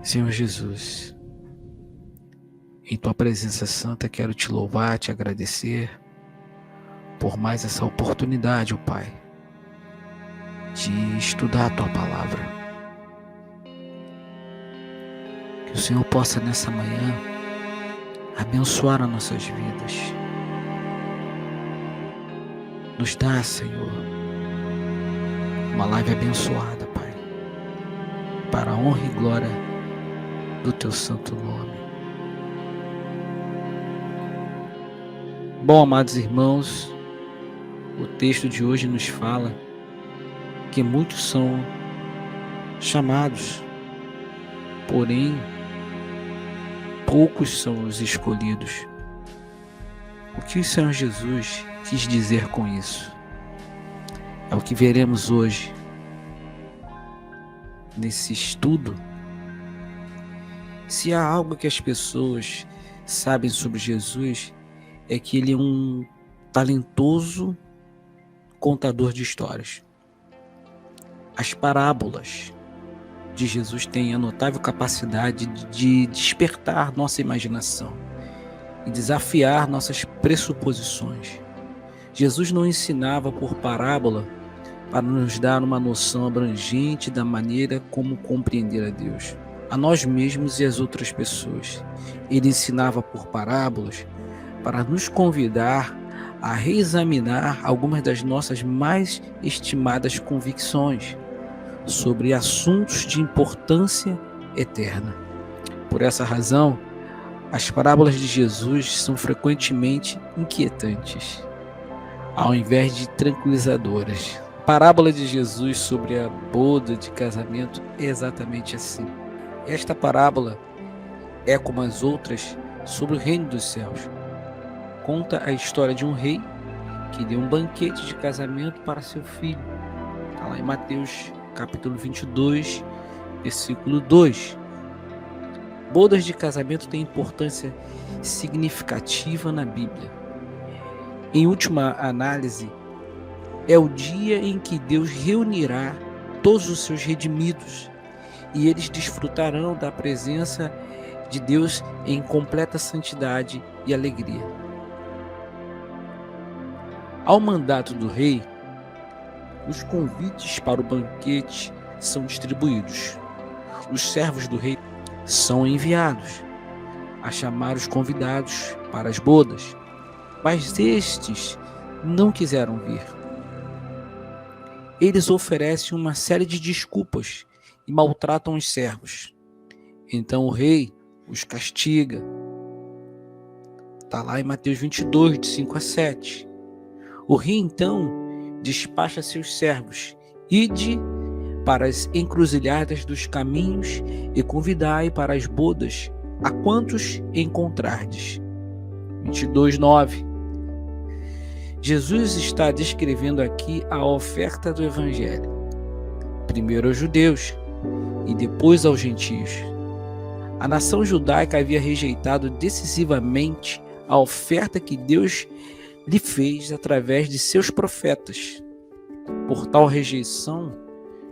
Senhor Jesus, em Tua presença santa quero Te louvar, Te agradecer por mais essa oportunidade, ó Pai, de estudar a Tua palavra. Que o Senhor possa nessa manhã abençoar as nossas vidas. Nos dá, Senhor, uma live abençoada, Pai, para a honra e glória do Teu santo nome. Bom, amados irmãos, o texto de hoje nos fala que muitos são chamados, porém poucos são os escolhidos. O que o Senhor Jesus quis dizer com isso? É o que veremos hoje nesse estudo. Se há algo que as pessoas sabem sobre Jesus, é que ele é um talentoso contador de histórias. As parábolas de Jesus têm a notável capacidade de despertar nossa imaginação e desafiar nossas pressuposições. Jesus não ensinava por parábola para nos dar uma noção abrangente da maneira como compreender a Deus, a nós mesmos e as outras pessoas. Ele ensinava por parábolas para nos convidar a reexaminar algumas das nossas mais estimadas convicções sobre assuntos de importância eterna. Por essa razão, as parábolas de Jesus são frequentemente inquietantes, ao invés de tranquilizadoras. A parábola de Jesus sobre a boda de casamento é exatamente assim. Esta parábola é como as outras sobre o reino dos céus. Conta a história de um rei que deu um banquete de casamento para seu filho. Está lá em Mateus capítulo 22, versículo 2. Bodas de casamento têm importância significativa na Bíblia. Em última análise, é o dia em que Deus reunirá todos os seus redimidos e eles desfrutarão da presença de Deus em completa santidade e alegria. Ao mandato do rei, os convites para o banquete são distribuídos. Os servos do rei são enviados a chamar os convidados para as bodas, mas estes não quiseram vir. Eles oferecem uma série de desculpas e maltratam os servos. Então o rei os castiga. Está lá em Mateus 22, de 5 a 7. O rei então despacha seus servos: ide para as encruzilhadas dos caminhos e convidai para as bodas a quantos encontrardes. 22:9. Jesus está descrevendo aqui a oferta do evangelho, primeiro aos judeus e depois aos gentios. A nação judaica havia rejeitado decisivamente a oferta que Deus lhe fez através de seus profetas. Por tal rejeição,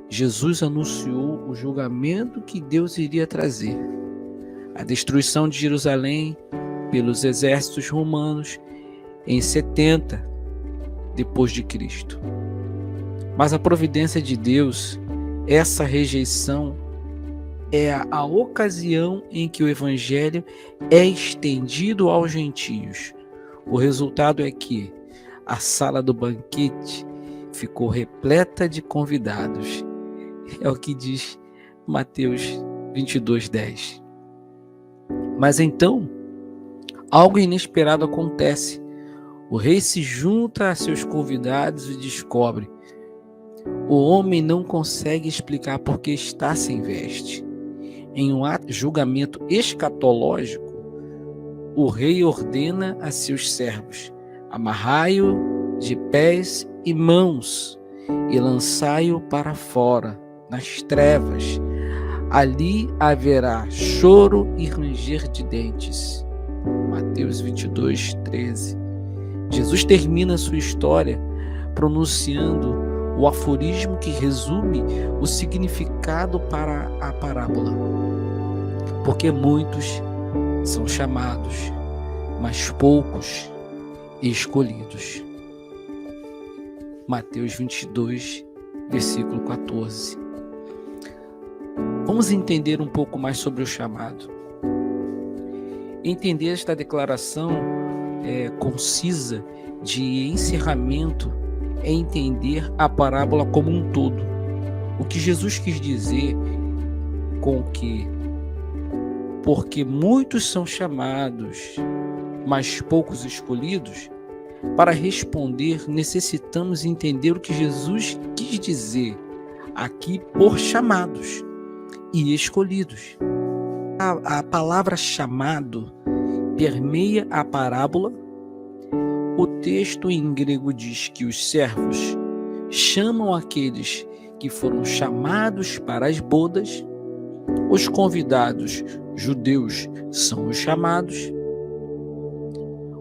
Jesus anunciou o julgamento que Deus iria trazer: a destruição de Jerusalém pelos exércitos romanos em 70 depois de Cristo. Mas a providência de Deus, essa rejeição é a ocasião em que o evangelho é estendido aos gentios. O resultado é que a sala do banquete ficou repleta de convidados. É o que diz Mateus 22:10. Mas então, algo inesperado acontece. O rei se junta a seus convidados e descobre: o homem não consegue explicar por que está sem veste. Em um julgamento escatológico, o rei ordena a seus servos: amarrai-o de pés e mãos e lançai-o para fora, nas trevas. Ali haverá choro e ranger de dentes. Mateus 22:13. Jesus termina sua história pronunciando o aforismo que resume o significado para a parábola. Porque muitos são chamados, mas poucos escolhidos. Mateus 22, versículo 14. Vamos entender um pouco mais sobre o chamado. Entender esta declaração concisa de encerramento é entender a parábola como um todo. O que Jesus quis dizer com que, porque muitos são chamados, mas poucos escolhidos, para responder necessitamos entender o que Jesus quis dizer aqui por chamados e escolhidos. A palavra chamado permeia a parábola. O texto em grego diz que os servos chamam aqueles que foram chamados para as bodas, os convidados judeus são os chamados,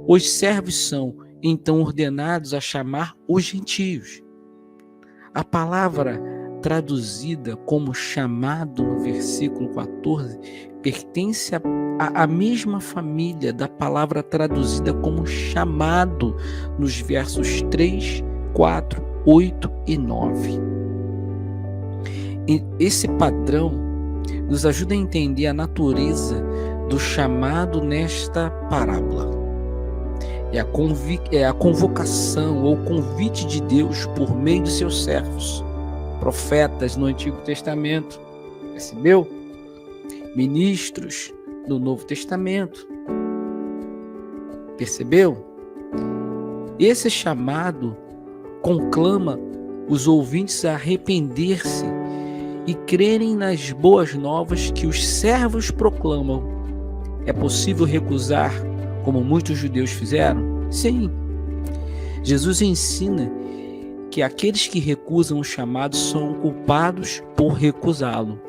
os servos são então ordenados a chamar os gentios. A palavra traduzida como chamado no versículo 14 pertence à mesma família da palavra traduzida como chamado nos versos 3, 4, 8 e 9. E esse padrão nos ajuda a entender a natureza do chamado nesta parábola. É a convocação ou convite de Deus por meio de seus servos, profetas no Antigo Testamento, percebeu? Ministros no Novo Testamento, percebeu? Esse chamado conclama os ouvintes a arrepender-se e crerem nas boas novas que os servos proclamam. É possível recusar, como muitos judeus fizeram? Sim. Jesus ensina que aqueles que recusam o chamado são culpados por recusá-lo.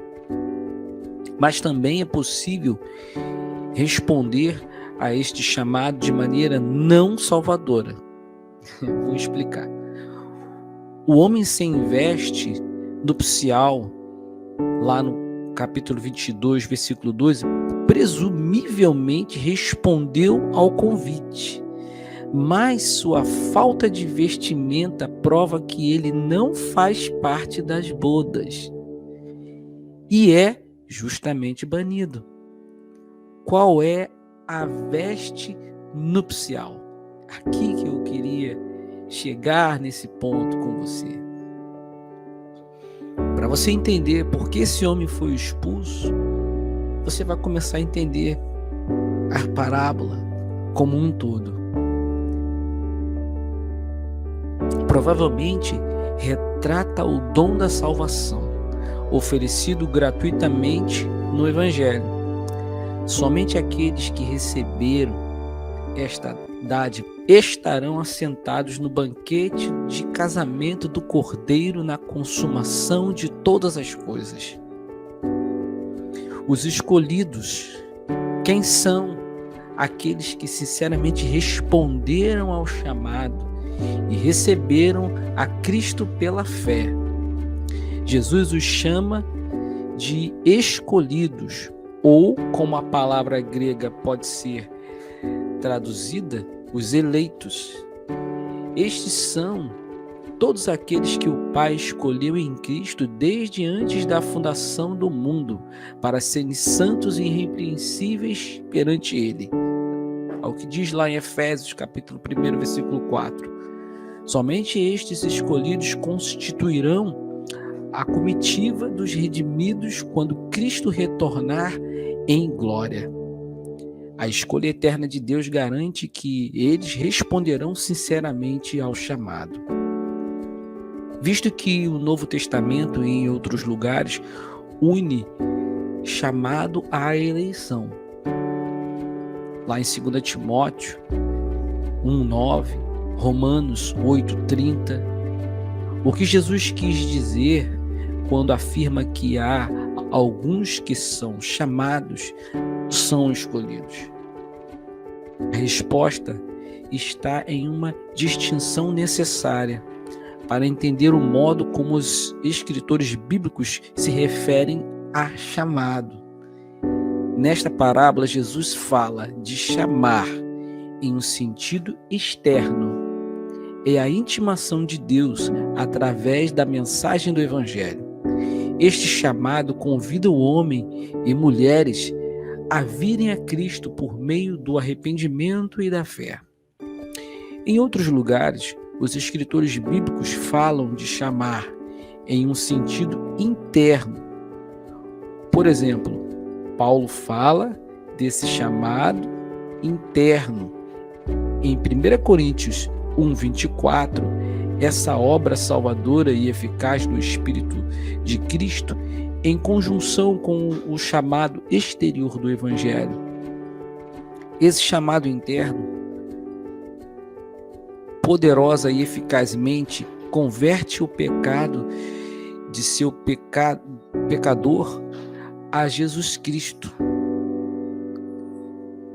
Mas também é possível responder a este chamado de maneira não salvadora. Vou explicar. O homem sem veste nupcial, lá no capítulo 22, versículo 12, presumivelmente respondeu ao convite, mas sua falta de vestimenta prova que ele não faz parte das bodas e é justamente banido. Qual é a veste nupcial? Aqui que eu queria chegar nesse ponto com você. Para você entender por que esse homem foi expulso, você vai começar a entender a parábola como um todo. Provavelmente retrata o dom da salvação, oferecido gratuitamente no Evangelho. Somente aqueles que receberam esta dádiva estarão assentados no banquete de casamento do Cordeiro na consumação de todas as coisas. Os escolhidos, quem são? Aqueles que sinceramente responderam ao chamado e receberam a Cristo pela fé. Jesus os chama de escolhidos, ou, como a palavra grega pode ser traduzida, os eleitos. Estes são todos aqueles que o Pai escolheu em Cristo desde antes da fundação do mundo, para serem santos e irrepreensíveis perante Ele. Ao que diz lá em Efésios, capítulo 1, versículo 4. Somente estes escolhidos constituirão a comitiva dos redimidos quando Cristo retornar em glória. A escolha eterna de Deus garante que eles responderão sinceramente ao chamado. Visto que o Novo Testamento e em outros lugares une chamado à eleição. Lá em 2 Timóteo 1:9, Romanos 8:30, o que Jesus quis dizer quando afirma que há alguns que são chamados, são escolhidos? A resposta está em uma distinção necessária para entender o modo como os escritores bíblicos se referem a chamado. Nesta parábola, Jesus fala de chamar em um sentido externo. É a intimação de Deus através da mensagem do Evangelho. Este chamado convida o homem e mulheres a virem a Cristo por meio do arrependimento e da fé. Em outros lugares, os escritores bíblicos falam de chamar em um sentido interno. Por exemplo, Paulo fala desse chamado interno. Em 1 Coríntios 1:24, essa obra salvadora e eficaz do Espírito de Cristo, em conjunção com o chamado exterior do Evangelho. Esse chamado interno, poderosa e eficazmente, converte o pecado de seu pecador a Jesus Cristo.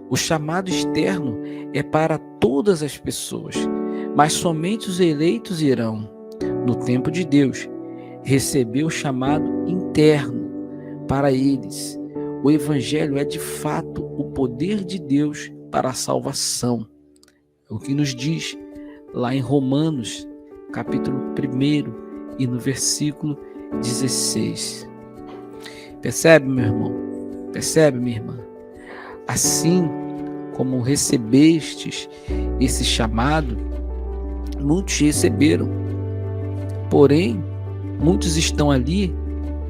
O chamado externo é para todas as pessoas, mas somente os eleitos irão, no tempo de Deus, receber o chamado interno para eles. O Evangelho é de fato o poder de Deus para a salvação. É o que nos diz lá em Romanos, capítulo 1 e no versículo 16. Percebe, meu irmão? Percebe, minha irmã? Assim como recebestes esse chamado, muitos receberam. Porém, muitos estão ali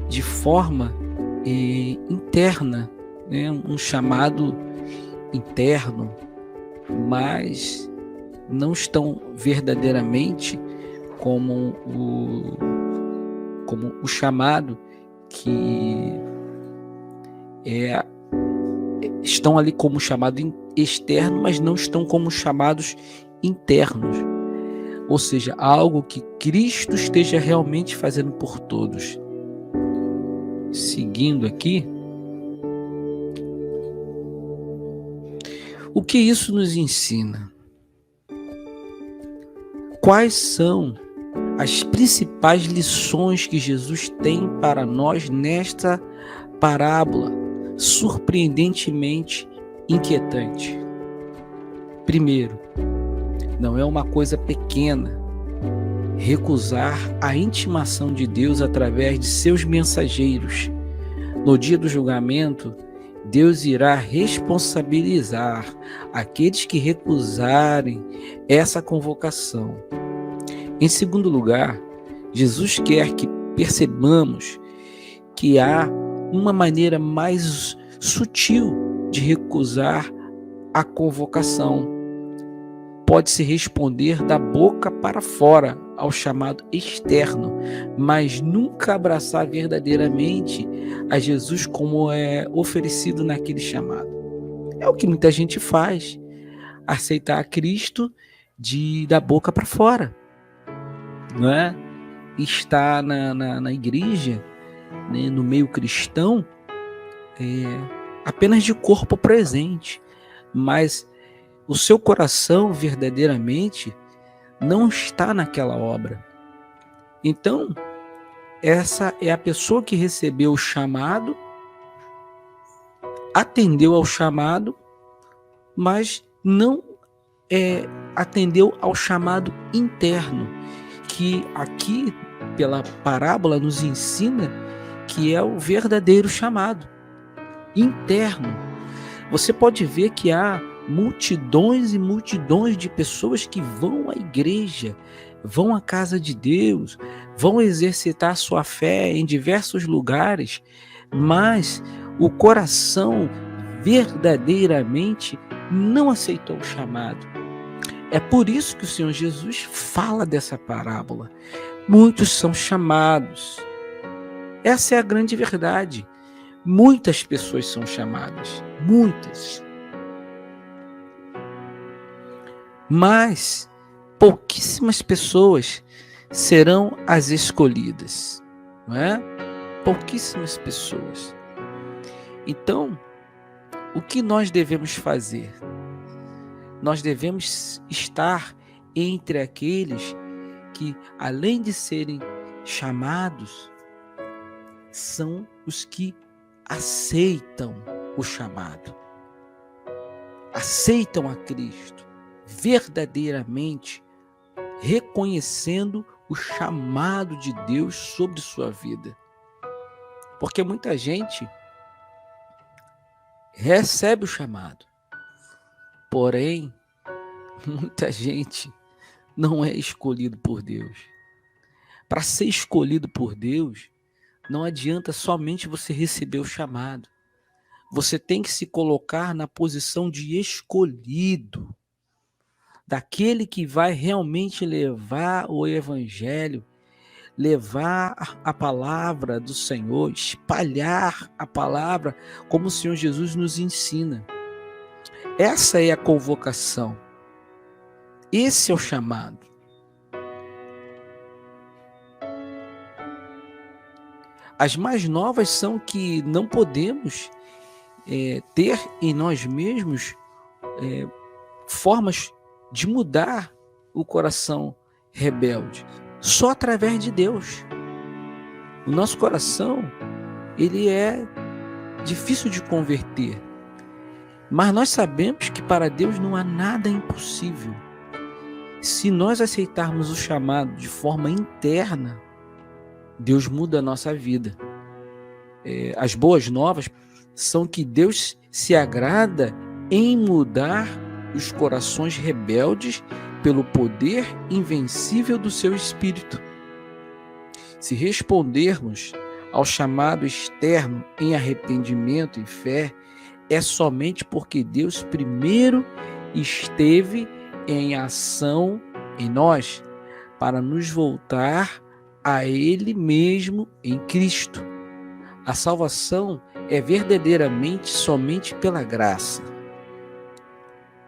de forma interna, né? Um chamado interno, mas não estão verdadeiramente como o chamado que estão ali como chamado externo, mas não estão como chamados internos. Ou seja, algo que Cristo esteja realmente fazendo por todos. Seguindo aqui, o que isso nos ensina? Quais são as principais lições que Jesus tem para nós nesta parábola surpreendentemente inquietante? Primeiro, não é uma coisa pequena recusar a intimação de Deus através de seus mensageiros. No dia do julgamento, Deus irá responsabilizar aqueles que recusarem essa convocação. Em segundo lugar, Jesus quer que percebamos que há uma maneira mais sutil de recusar a convocação. Pode-se responder da boca para fora ao chamado externo, mas nunca abraçar verdadeiramente a Jesus como é oferecido naquele chamado. É o que muita gente faz, aceitar a Cristo da boca para fora, não é? Está na igreja, né, no meio cristão, apenas de corpo presente, mas o seu coração verdadeiramente não está naquela obra. Então, essa é a pessoa que recebeu o chamado, atendeu ao chamado, mas não atendeu ao chamado interno, que aqui, pela parábola, nos ensina que é o verdadeiro chamado interno. Você pode ver que há multidões e multidões de pessoas que vão à igreja, vão à casa de Deus, vão exercitar sua fé em diversos lugares, mas o coração verdadeiramente não aceitou o chamado. É por isso que o Senhor Jesus fala dessa parábola. Muitos são chamados. Essa é a grande verdade. Muitas pessoas são chamadas, muitas. Mas pouquíssimas pessoas serão as escolhidas, não é? Pouquíssimas pessoas. Então, o que nós devemos fazer? Nós devemos estar entre aqueles que, além de serem chamados, são os que aceitam o chamado, aceitam a Cristo verdadeiramente, reconhecendo o chamado de Deus sobre sua vida. Porque muita gente recebe o chamado, porém, muita gente não é escolhido por Deus. Para ser escolhido por Deus, não adianta somente você receber o chamado. Você tem que se colocar na posição de escolhido, daquele que vai realmente levar o evangelho, levar a palavra do Senhor, espalhar a palavra como o Senhor Jesus nos ensina. Essa é a convocação. Esse é o chamado. As mais novas são que não podemos ter em nós mesmos formas de mudar o coração rebelde, só através de Deus. O nosso coração, ele é difícil de converter, mas nós sabemos que para Deus não há nada impossível. Se nós aceitarmos o chamado de forma interna, Deus muda a nossa vida. As boas novas são que Deus se agrada em mudar os corações rebeldes pelo poder invencível do seu Espírito. Se respondermos ao chamado externo em arrependimento e fé, é somente porque Deus primeiro esteve em ação em nós para nos voltar a Ele mesmo em Cristo. A salvação é verdadeiramente somente pela graça.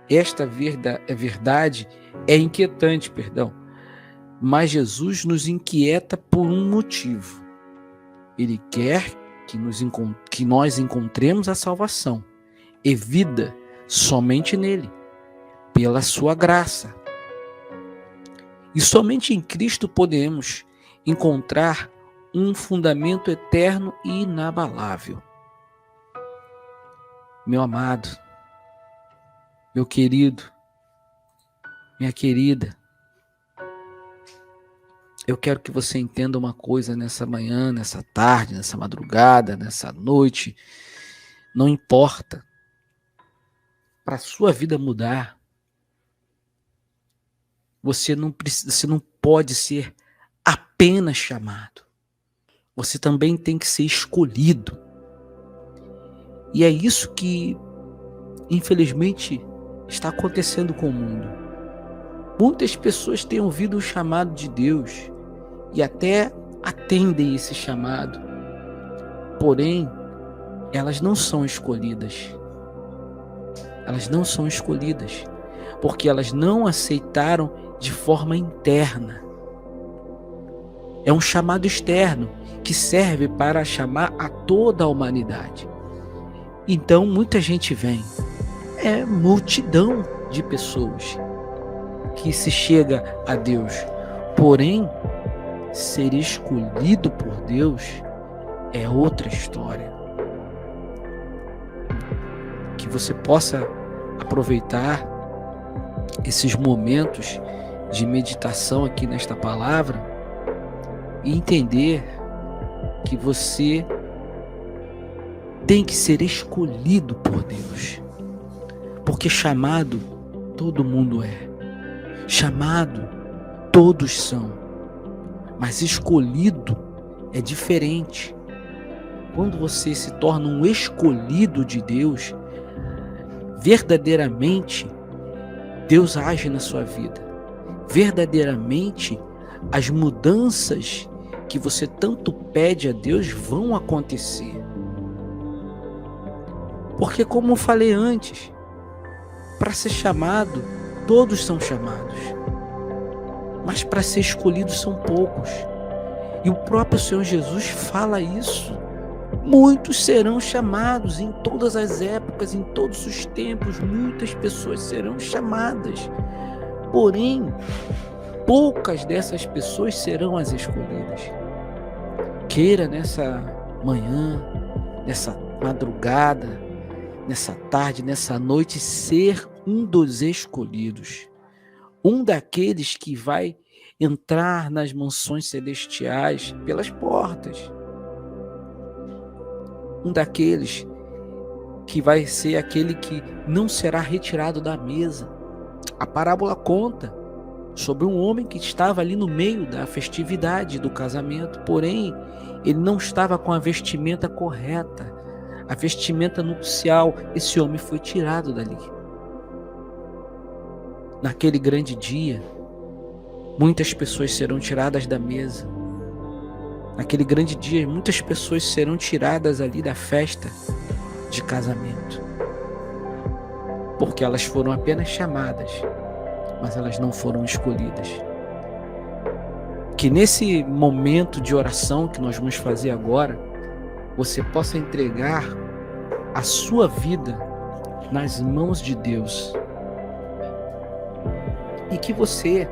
Esta verdade é inquietante, mas Jesus nos inquieta por um motivo. Ele quer que nós encontremos a salvação e vida somente nele, pela sua graça. E somente em Cristo podemos encontrar um fundamento eterno e inabalável. Meu amado, meu querido, minha querida, eu quero que você entenda uma coisa nessa manhã, nessa tarde, nessa madrugada, nessa noite. Não importa. Para a sua vida mudar, você não pode ser apenas chamado. Você também tem que ser escolhido. E é isso que, infelizmente, está acontecendo com o mundo. Muitas pessoas têm ouvido o chamado de Deus e até atendem esse chamado. Porém, elas não são escolhidas. Elas não são escolhidas porque elas não aceitaram de forma interna. É um chamado externo que serve para chamar a toda a humanidade. Então, muita gente vem. É multidão de pessoas que se chega a Deus. Porém, ser escolhido por Deus é outra história. Que você possa aproveitar esses momentos de meditação aqui nesta palavra e entender que você tem que ser escolhido por Deus. Porque chamado, todo mundo é. Chamado, todos são. Mas escolhido é diferente. Quando você se torna um escolhido de Deus, verdadeiramente, Deus age na sua vida. Verdadeiramente, as mudanças que você tanto pede a Deus vão acontecer. Porque, como eu falei antes, para ser chamado, todos são chamados. Mas para ser escolhidos são poucos. E o próprio Senhor Jesus fala isso. Muitos serão chamados em todas as épocas, em todos os tempos. Muitas pessoas serão chamadas. Porém, poucas dessas pessoas serão as escolhidas. Queira nessa manhã, nessa madrugada, nessa tarde, nessa noite, ser um dos escolhidos, um daqueles que vai entrar nas mansões celestiais pelas portas, um daqueles que vai ser aquele que não será retirado da mesa. A parábola conta sobre um homem que estava ali no meio da festividade do casamento, porém ele não estava com a vestimenta correta, a vestimenta nupcial. Esse homem foi tirado dali. Naquele grande dia, muitas pessoas serão tiradas da mesa. Naquele grande dia, muitas pessoas serão tiradas ali da festa de casamento, porque elas foram apenas chamadas, mas elas não foram escolhidas. Que nesse momento de oração que nós vamos fazer agora, você possa entregar a sua vida nas mãos de Deus, e que você,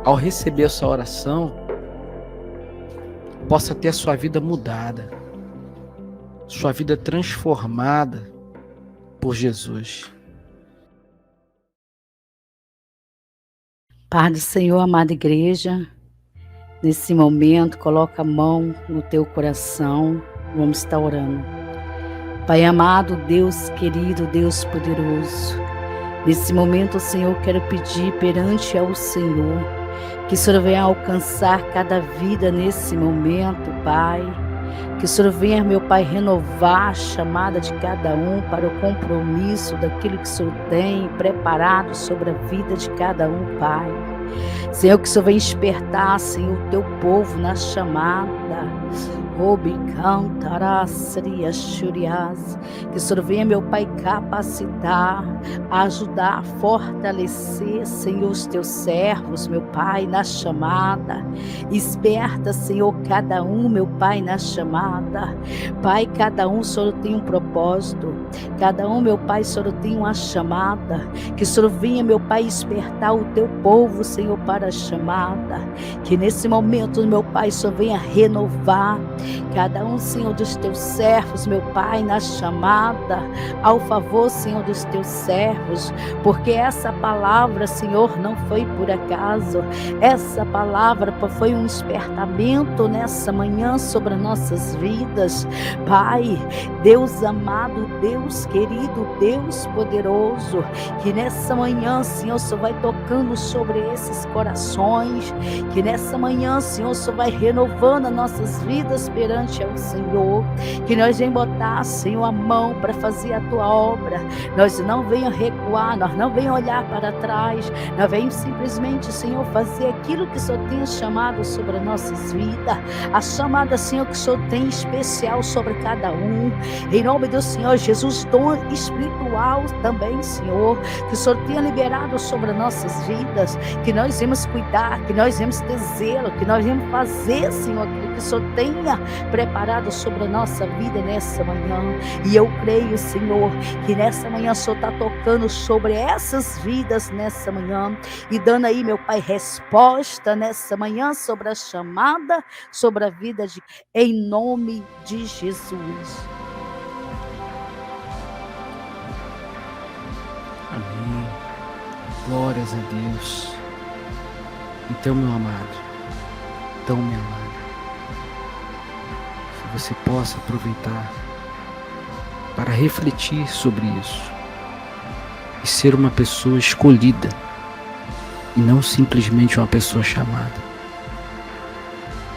ao receber essa oração, possa ter a sua vida mudada, sua vida transformada por Jesus. Pai do Senhor, amada igreja, nesse momento, coloca a mão no teu coração, vamos estar orando. Pai amado, Deus querido, Deus poderoso, nesse momento, Senhor, quero pedir perante ao Senhor, que o Senhor venha alcançar cada vida nesse momento, Pai. Que o Senhor venha, meu Pai, renovar a chamada de cada um para o compromisso daquilo que o Senhor tem preparado sobre a vida de cada um, Pai. Senhor, que o Senhor venha despertar, Senhor, o teu povo na chamada. Que o Senhor venha, meu Pai, capacitar, ajudar, fortalecer, Senhor, os teus servos, meu Pai, na chamada. Esperta, Senhor, cada um, meu Pai, na chamada. Pai, cada um, Senhor, tem um propósito. Cada um, meu Pai, Senhor, tem uma chamada. Que o Senhor venha, meu Pai, despertar o teu povo, Senhor, para a chamada. Que nesse momento, meu Pai, o Senhor venha renovar cada um, Senhor, dos teus servos, meu Pai, na chamada, ao favor, Senhor, dos teus servos, porque essa palavra, Senhor, não foi por acaso, essa palavra foi um despertamento nessa manhã sobre nossas vidas, Pai, Deus amado, Deus querido, Deus poderoso, que nessa manhã, Senhor, o Senhor vai tocando sobre esses corações, que nessa manhã, Senhor, o Senhor vai renovando as nossas vidas perante ao Senhor, que nós venhamos botar, Senhor, a mão para fazer a tua obra, nós não venhamos recuar, nós não venhamos olhar para trás, nós venhamos simplesmente, Senhor, fazer aquilo que o Senhor tem chamado sobre as nossas vidas, a chamada, Senhor, que o Senhor tem especial sobre cada um, em nome do Senhor Jesus, dom espiritual também, Senhor, que o Senhor tenha liberado sobre as nossas vidas, que nós vamos cuidar, que nós vamos ter zelo, que nós vamos fazer, Senhor, aquilo que o Senhor tenha preparado sobre a nossa vida nessa manhã. E eu creio, Senhor, que nessa manhã o Senhor está tocando sobre essas vidas nessa manhã e dando aí, meu Pai, resposta nessa manhã sobre a chamada, sobre a vida em nome de Jesus. Amém. Glórias a Deus. Então, meu amado, minha amada, que você possa aproveitar para refletir sobre isso e ser uma pessoa escolhida e não simplesmente uma pessoa chamada.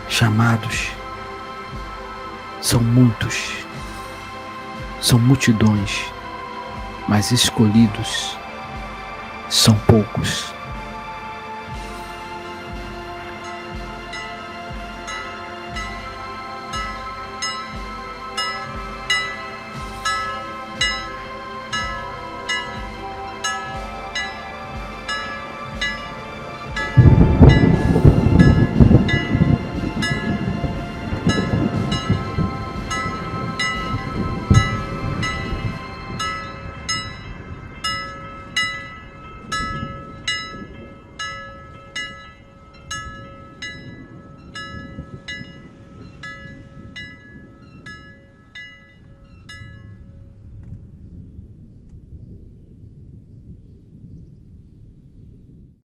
Chamados são muitos, são multidões, mas escolhidos são poucos.